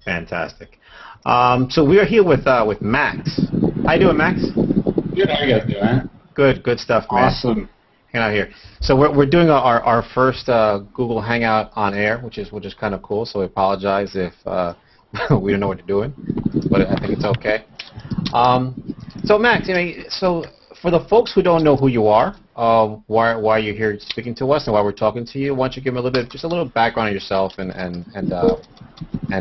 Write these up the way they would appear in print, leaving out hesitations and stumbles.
Fantastic. So we are here with Max. How you doing, Max? Good. How you guys doing? Good stuff, man. Awesome. Hang out here. So we're doing our first Google Hangout on air, which is kind of cool. So we apologize if we don't know what you're doing, but I think it's okay. So Max, so for the folks who don't know who you are, why you're here speaking to us and why we're talking to you, why don't you give me just a little background on yourself and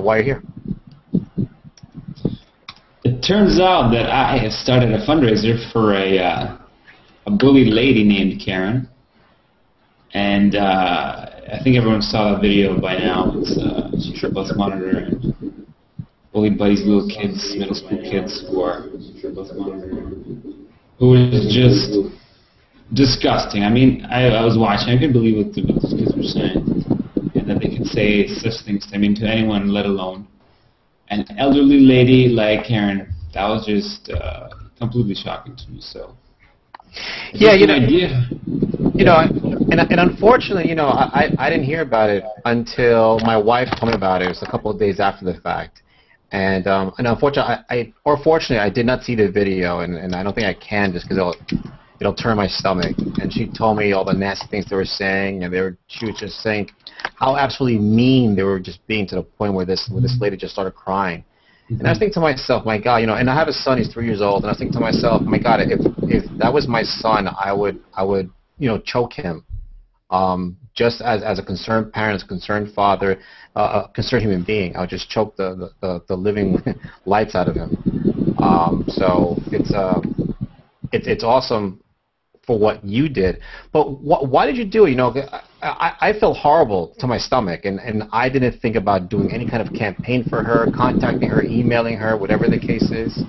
why you're here? It turns out that I have started a fundraiser for a bullied lady named Karen, and I think everyone saw that video by now. She's a bus monitor and bullied by these little kids, middle school kids who are bus monitoring, who is just disgusting. I mean, I was watching. I couldn't believe what these kids were saying, and that they could say such things. I mean, to anyone, let alone an elderly lady like Karen. That was just completely shocking to me. So, yeah, and unfortunately, I didn't hear about it until my wife told me about it. It was a couple of days after the fact, and unfortunately, fortunately, I did not see the video, and I don't think I can just because it'll turn my stomach. And she told me all the nasty things they were saying, and she was just saying how absolutely mean they were just being, to the point where this lady just started crying. Mm-hmm. And I was thinking to myself, my God, and I have a son, he's 3 years old, and I was thinking to myself, my God, if that was my son, I would choke him, just as a concerned parent, as a concerned father, a concerned human being. I would just choke the living lights out of him. So it's awesome for what you did, but why did you do it? I felt horrible to my stomach, and I didn't think about doing any kind of campaign for her, contacting her, emailing her, whatever the case is.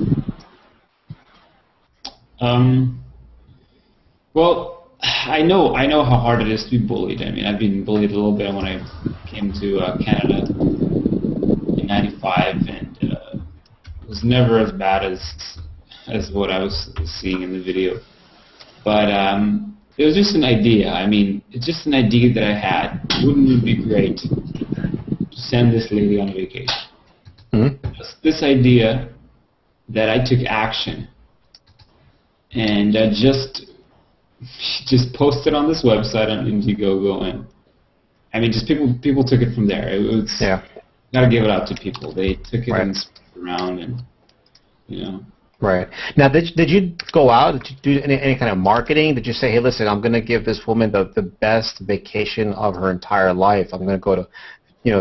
Well, I know how hard it is to be bullied. I mean, I've been bullied a little bit when I came to Canada in '95, and it was never as bad as what I was seeing in the video. But it was just an idea. I mean, it's just an idea that I had. Wouldn't it be great to send this lady on vacation? Mm-hmm. Just this idea that I took action and just posted on this website on Indiegogo, and I mean, just people took it from there. It was gotta give it out to people. They took it and spread it around, and Right. Now, did you go out? Did you do any kind of marketing? Did you say, hey, listen, I'm going to give this woman the best vacation of her entire life. I'm going to go to,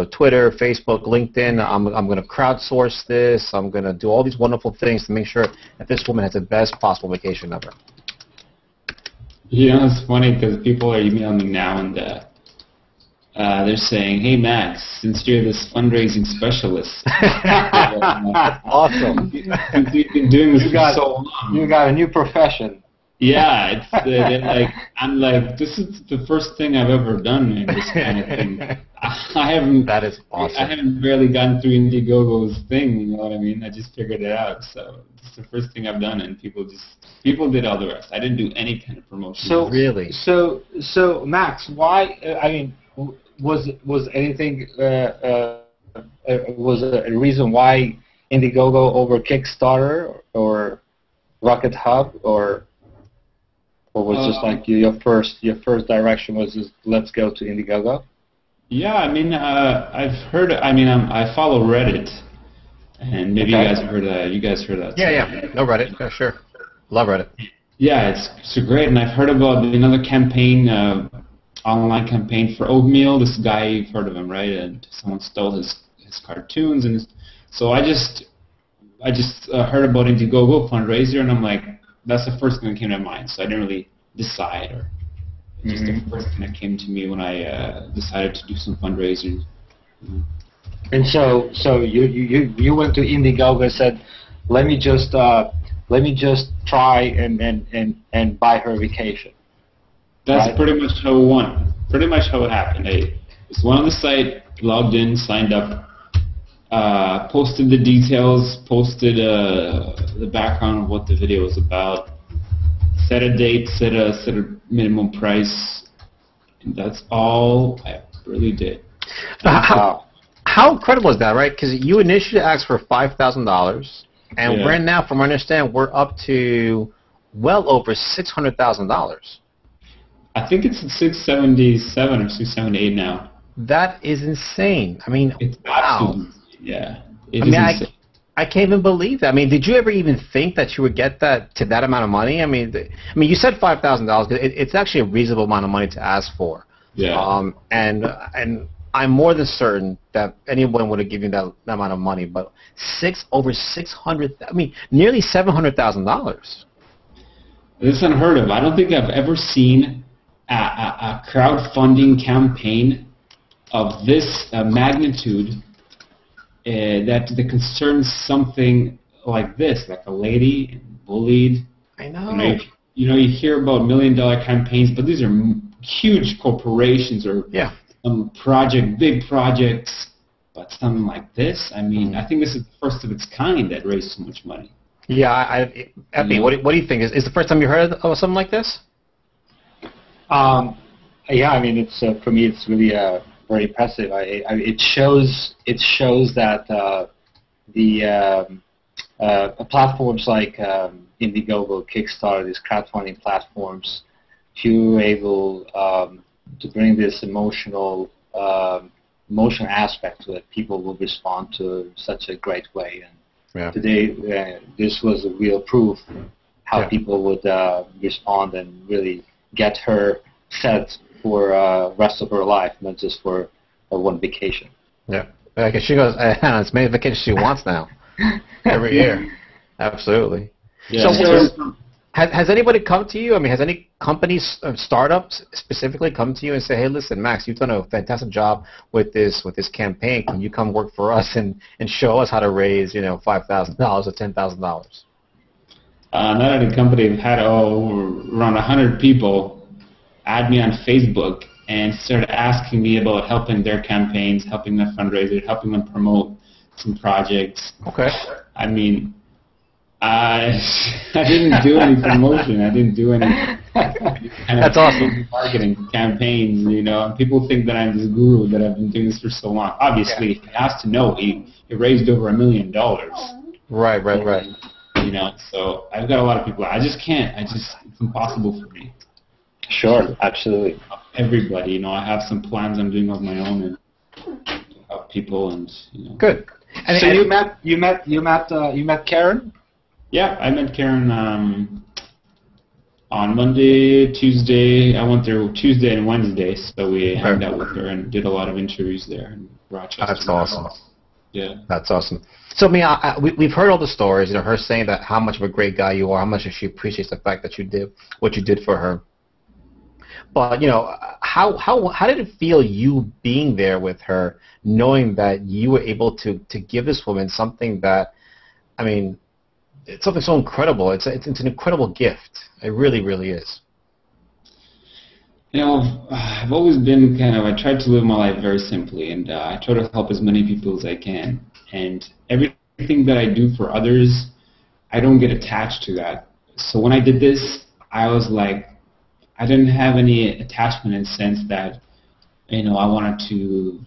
Twitter, Facebook, LinkedIn. I'm going to crowdsource this. I'm going to do all these wonderful things to make sure that this woman has the best possible vacation ever. It's funny because people are emailing me now, and they're saying, hey, Max, since you're this fundraising specialist. That's awesome. Since you've been doing this for so long. You got a new profession. Yeah, I'm like, this is the first thing I've ever done in this kind of thing. That is awesome. I haven't barely gotten through Indiegogo's thing, you know what I mean? I just figured it out. So it's the first thing I've done, and people did all the rest. I didn't do any kind of promotion. So really? So Max, why? I mean, was anything was a reason why Indiegogo over Kickstarter or Rocket Hub, or was just like your first direction was just let's go to Indiegogo? Yeah, I mean, I've heard. I mean, I follow Reddit, and maybe you guys heard that. You guys heard that? Yeah. No, Reddit. Yeah, sure. Love Reddit. Yeah, it's great, and I've heard about another campaign. Online campaign for oatmeal. This guy, you've heard of him, right? And someone stole his cartoons, and so I just heard about Indiegogo fundraiser, and I'm like, that's the first thing that came to mind. So I didn't really decide, or just the first thing that came to me when I decided to do some fundraising. And so you went to Indiegogo and said, let me just try and buy her vacation. That's pretty much how it went. Pretty much how it happened. I just went on the site, logged in, signed up, posted the details, posted the background of what the video was about, set a date, set a minimum price, and that's all I really did. How how incredible is that, right? Because you initially asked for $5,000, and we're now, from what I understand, we're up to well over $600,000. I think it's at 677 or 678 now. That is insane. I mean, it's wow. Yeah. I can't even believe that. I mean, did you ever even think that you would get that to that amount of money? I mean, you said $5,000. It's actually a reasonable amount of money to ask for. Yeah. And I'm more than certain that anyone would have given that amount of money. But over 600. I mean, nearly $700,000. This is unheard of. I don't think I've ever seen a crowdfunding campaign of this magnitude. That concerns something like this, like a lady bullied. I know. You hear about $1 million campaigns, but these are huge corporations or big projects. But something like this, I mean, I think this is the first of its kind that raised so much money. Yeah, Epi, what do you think? Is the first time you heard of something like this? Yeah, I mean, it's for me, it's really very impressive. It shows that the platforms like Indiegogo, Kickstarter, these crowdfunding platforms, if you're able to bring this emotional aspect to it, people will respond to such a great way. And today, this was a real proof how people would respond and really get her set for rest of her life, not just for one vacation. Yeah, because she goes, it's many vacations she wants now, every year. Absolutely. Yeah. So, has anybody come to you? I mean, has any companies, startups specifically, come to you and say, "Hey, listen, Max, you've done a fantastic job with this campaign. Can you come work for us and show us how to raise, $5,000 or $10,000?" Not any company. I've had around 100 people add me on Facebook and started asking me about helping their campaigns, helping their fundraisers, helping them promote some projects. Okay. I mean, I didn't do any promotion. I didn't do any That's awesome. marketing campaigns, And people think that I'm this guru, that I've been doing this for so long. Obviously, if he has to know, he raised over $1 million. Right. So I've got a lot of people. I just can't. It's impossible for me. Sure, absolutely. Everybody, I have some plans I'm doing of my own and help people and Good. And so you met Karen? Yeah, I met Karen on Monday, Tuesday. I went there Tuesday and Wednesday, so we hung out with her and did a lot of interviews there in Rochester. That's awesome. Yeah. That's awesome. So, we've heard all the stories, her saying that how much of a great guy you are, how much she appreciates the fact that you did what you did for her. But, how did it feel you being there with her, knowing that you were able to give this woman something that, it's something so incredible. It's an incredible gift. It really, really is. I've always been I tried to live my life very simply, and I try to help as many people as I can. And everything that I do for others, I don't get attached to that. So when I did this, I was like, I didn't have any attachment in the sense that, I wanted to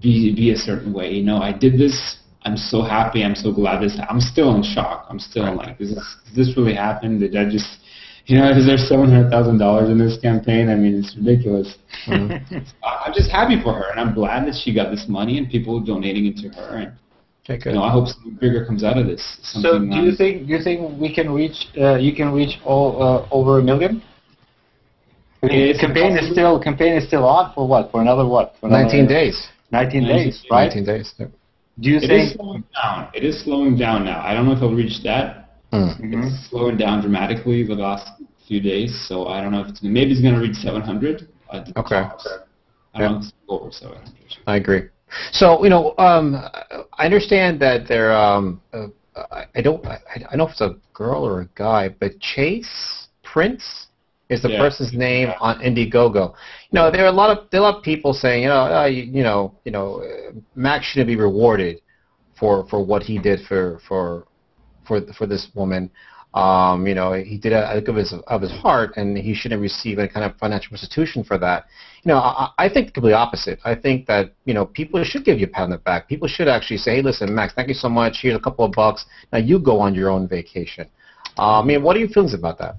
be a certain way. I did this. I'm so happy. I'm so glad this. I'm still in shock. I'm still like, did this really happen? Did I just, is there $700,000 in this campaign? It's ridiculous. Mm-hmm. I'm just happy for her, and I'm glad that she got this money and people donating it to her. And I hope something bigger comes out of this. So, do you think we can reach? You can reach all over 1 million? Campaign is still on for what? For another what? For 19 days. 19 days, right? 19 days. Yep. Do you think it is slowing down? It is slowing down now. I don't know if it'll reach that. Mm-hmm. It's slowing down dramatically the last few days, so I don't know if maybe it's going to reach 700. Okay. I don't know if it's over 700. I agree. So I understand that there. I don't know if it's a girl or a guy, but Chase Prince is the person's name on Indiegogo. There are a lot of people saying, Max shouldn't be rewarded for what he did for this woman. He did it out of his heart, and he shouldn't receive any kind of financial restitution for that. I think the complete opposite. I think that, people should give you a pat on the back. People should actually say, hey, listen, Max, thank you so much. Here's a couple of bucks. Now you go on your own vacation. What are your feelings about that?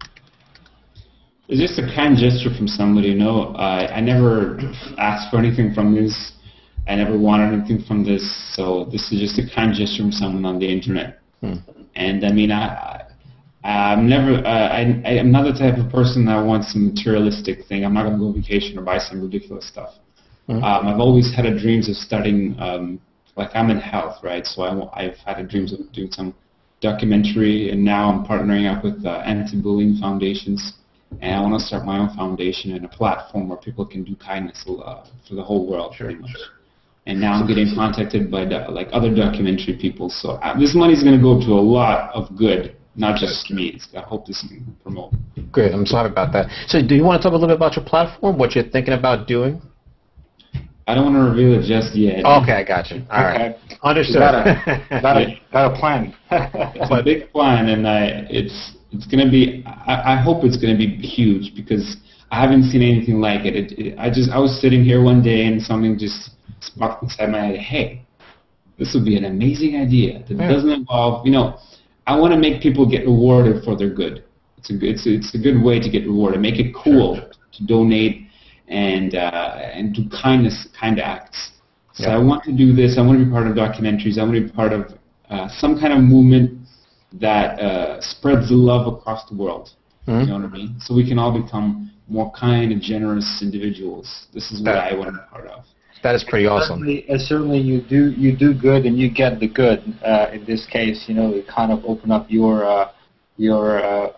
It's just a kind gesture from somebody, I never asked for anything from this. I never wanted anything from this. So this is just a kind gesture from someone on the internet. And I'm not the type of person that wants some materialistic thing. I'm not going to go on vacation or buy some ridiculous stuff. I've always had dreams of studying, I'm in health, right? So I've had dreams of doing some documentary, and now I'm partnering up with anti-bullying foundations, and I want to start my own foundation and a platform where people can do kindness for the whole world, pretty much. And now I'm getting contacted by other documentary people. So this money is going to go to a lot of good. Not just me. I hope this can promote. Great. I'm sorry about that. So do you want to talk a little bit about your platform, what you're thinking about doing? I don't want to reveal it just yet. Okay, I got you. All right. Understood. Got a plan. It's a big plan, and it's going to be, I hope it's going to be huge, because I haven't seen anything like it. I was sitting here one day, and something just sparked inside my head. Hey, this would be an amazing idea that doesn't involve, I want to make people get rewarded for their good. It's a good way to get rewarded. Make it cool to donate and do kind acts. So I want to do this. I want to be part of documentaries. I want to be part of some kind of movement that spreads the love across the world. You know what I mean? So we can all become more kind and generous individuals. This is what I want to be part of. That is pretty awesome. Certainly you do good and you get the good. In this case, it kind of open up your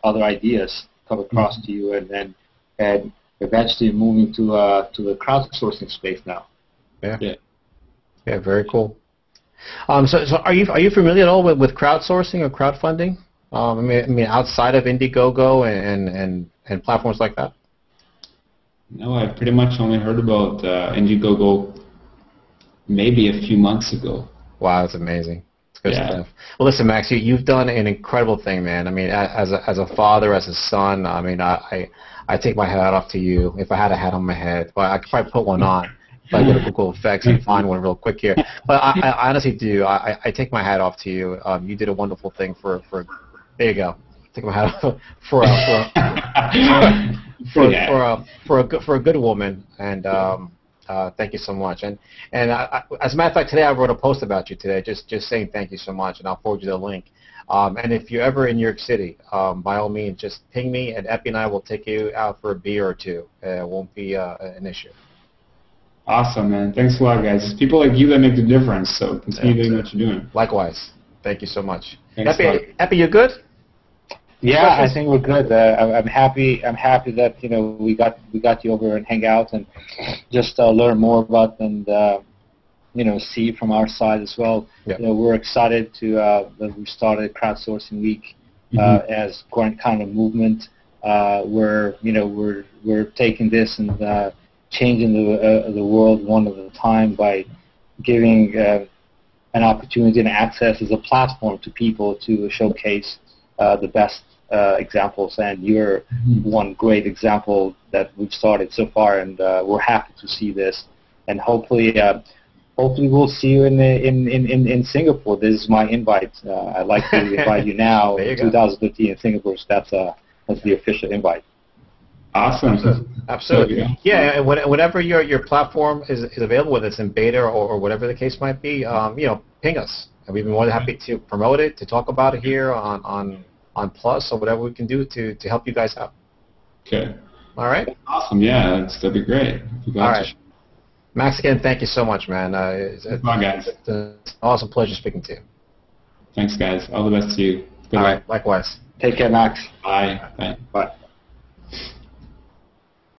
other ideas come across to you, and eventually moving to the crowdsourcing space now. Yeah, very cool. So are you familiar at all with crowdsourcing or crowdfunding? Outside of Indiegogo and platforms like that? No, I pretty much only heard about Indiegogo maybe a few months ago. Wow, that's amazing. It's good stuff. Well, listen, Max, you've done an incredible thing, man. As a father, as a son, I take my hat off to you. If I had a hat on my head, well, I could probably put one on. If I go to Google Effects and find one real quick here. But I honestly do. I take my hat off to you. You did a wonderful thing for there you go. Take my hat off for a good woman, and thank you so much. And as a matter of fact, today I wrote a post about you today, just saying thank you so much, and I'll forward you the link. And if you're ever in New York City, by all means, just ping me, and Epi and I will take you out for a beer or two. It won't be an issue. Awesome, man. Thanks a lot, guys. It's people like you that make the difference, so continue doing what you're doing. Likewise. Thank you so much. Thanks, Epi, you good? Yeah, I think we're good. I'm happy that we got you over and Hangout and just learn more about and see from our side as well. Yep. We're excited that we started Crowdsourcing Week as kind of movement. We're taking this and changing the world one at a time by giving an opportunity and access as a platform to people to showcase the best examples, and you're one great example that we've started so far, and we're happy to see this, and hopefully we'll see you in Singapore. This is my invite. I'd like to invite you now in 2015 in Singapore. So that's the official invite. Awesome. Absolutely. Yeah, whenever your platform is available, whether it's in beta or whatever the case might be, ping us. And we'd be more than happy to promote it, to talk about it here on Plus or whatever we can do to help you guys out. Okay. All right? Awesome. Yeah, that'd be great. All right. Max, again, thank you so much, man. Guys. It's an awesome pleasure speaking to you. Thanks, guys. All the best to you. All right. Likewise. Take care, Max. Bye. Bye. Bye.